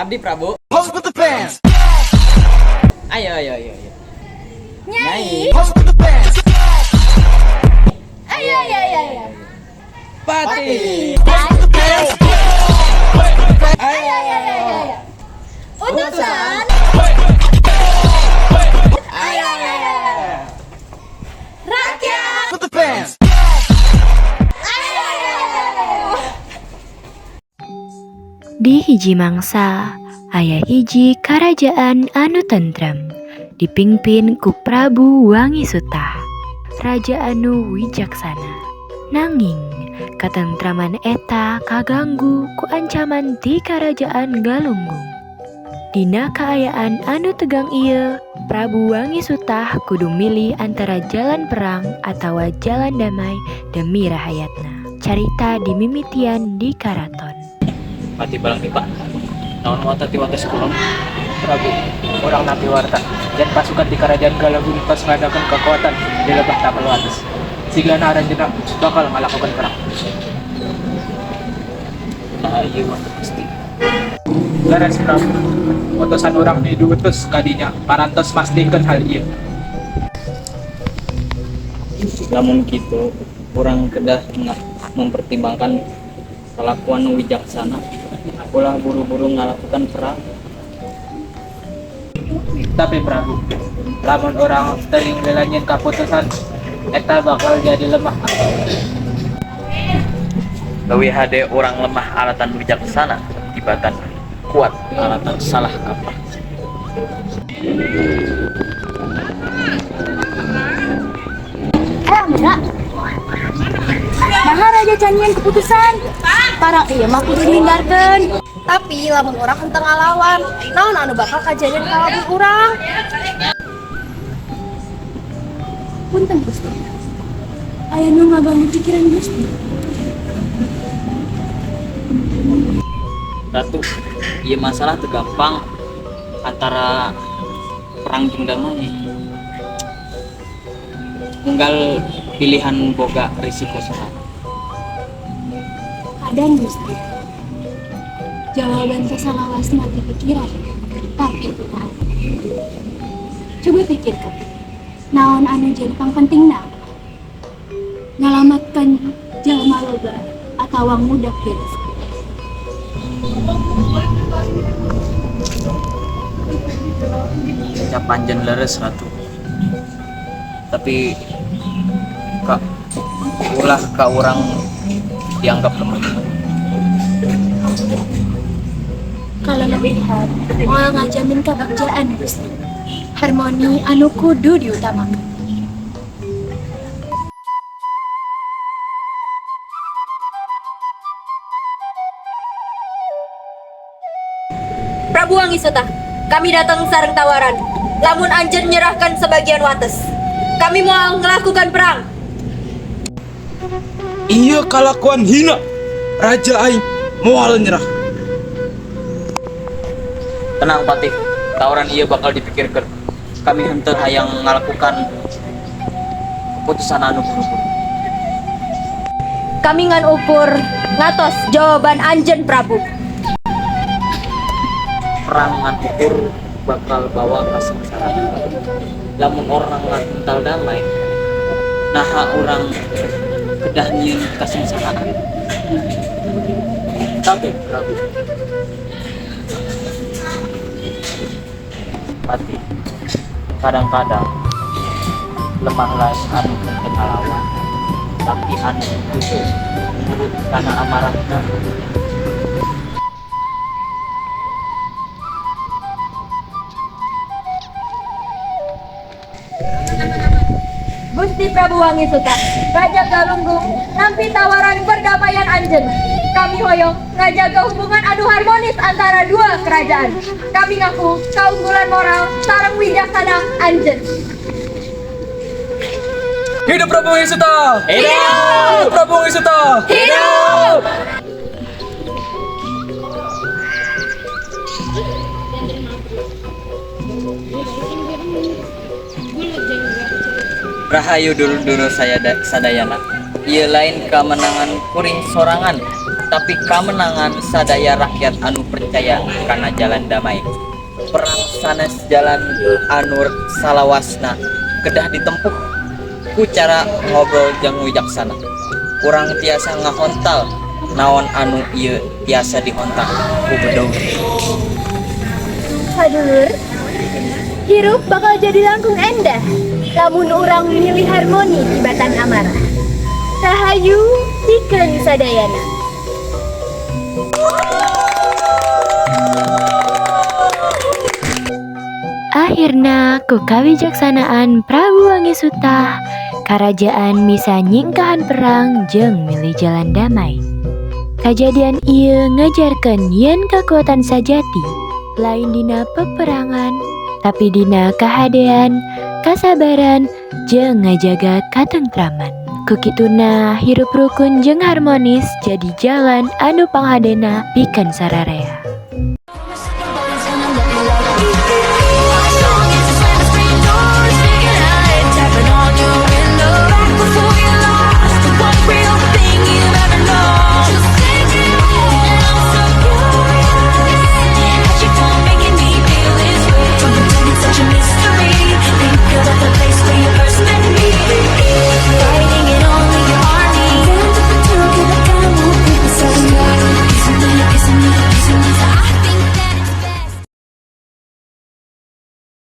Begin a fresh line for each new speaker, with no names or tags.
Abdi Prabu.
Pose with the fans.
Ayo.
Nyai.
Pose with the fans.
Ayo.
Pati.
Ayo. Utusan. Ayo. Rakyat.
With the fans.
Ayo.
Di hiji mangsa, aya hiji karajaan anu tentrem, dipimpin ku Prabu Wangisuta, raja anu wijaksana. Nanging, katentraman eta kaganggu ku ancaman ti karajaan Galunggung. Dina kaayaan anu tegang ieu, Prabu Wangisuta kudu milih antara jalan perang atawa jalan damai demi rahayatna. Carita di mimitian di karaton.
Pati balang pipa naon wata ti wates kulon Prabu orang nabi warta dan pasukan di kerajaan Galunggung pas ngadakan kekuatan di lebah tapal wates sigla na aranjeuna bakal ngalakukan perang. Nah iya mah pasti leres Prabu utusan orang diutus kadinya parantos mastikeun hal ieu. Namun kitu orang kedah mempertimbangkan kelakuan wijaksana ulah buru-buru ngalakukan perang. Tapi Prabu, lamun orang teuing lelanyeun kaputusan eta bakal jadi lemah. Leuwih hade orang lemah alatan wijaksana tibatan kuat alatan salah kaprah.
Amira. Maharaja canyian keputusan. Parang iya mah kudu dihindarkeun. Tapi lamun orang henteu ngalawan, naon anu bakal kajadian ka abdi urang? Punten Gusti. Aya nu ngaganggu pikiran Gusti.
Ratu, ieu masalah teu gampang antara perang jeung damai. Unggal pilihan boga risiko saha.
Kadang Gusti. Jawaban kesalahan mati pikiran, tapi itu hati. Coba pikirkan, naon anu jadi pang pentingna? Ngalamatkan jalma loba atawa ngudak beres.
Ya panjen leres Ratu. Tapi kak ulah ka orang dianggap lemah.
Kalau melihat, mau ngajamin kebagjaan Gusti. Harmoni anu kudu diutamakan.
Prabu Wangisuta, kami datang sareng tawaran. Lamun anjeun nyerahkan sebagian wates, kami mau melakukan perang.
Iya kalakuan hina. Raja aing moal nyerah.
Tenang Patih, tawaran ieu bakal dipikirkan. Kami henteu hayang ngalakukan keputusan anu buru-buru.
Kami ngan ukur ngatos jawaban anjeun Prabu.
Perang ngan ukur bakal bawa kasengsaraan. Lamun orang ngan mental damai, naha orang kedah nyieun kasengsaraan. Tapi Prabu, Pati, kadang-kadang lemah lain anu penting ngalawan, tapi anu itu menurut karena amarahna.
Gusti Prabu Wangisuta, Raja Galunggung, nampi tawaran perdamaian anjeun. Kami hoyong ngajaga hubungan anu harmonis antara dua kerajaan. Kami ngaku keunggulan moral sareng wijaksana anjeun.
Hidup Prabu Wangisuta!
Hidup!
Prabu Wangisuta!
Hidup!
Rahayu dulu-dulu saya sadayana. Ieu lain kemenangan kuring sorangan,
tapi kamenangan sadaya rakyat anu percaya karena jalan damai. Perang sanes jalan anu salawasna kedah ditempuh ku cara ngobrol jeung wijaksana. Urang tiasa ngahontal naon anu ieu tiasa dihontak ku bedog.
Sadulur, hirup bakal jadi langkung endah lamun urang milih harmoni di batan amarah. Rahayu pikeun sadayana.
Akhirna ku kawijaksanaan Prabu Wangisuta, karajaan misa nyingkahan perang jeung milih jalan damai. Kajadian ieu ngajarkeun yen kekuatan sajati lain dina peperangan, tapi dina kahadean, kasabaran, jeung ngajaga katentraman. Kukituna hirup rukun jeung harmonis jadi jalan anu panghadena pikeun sararea.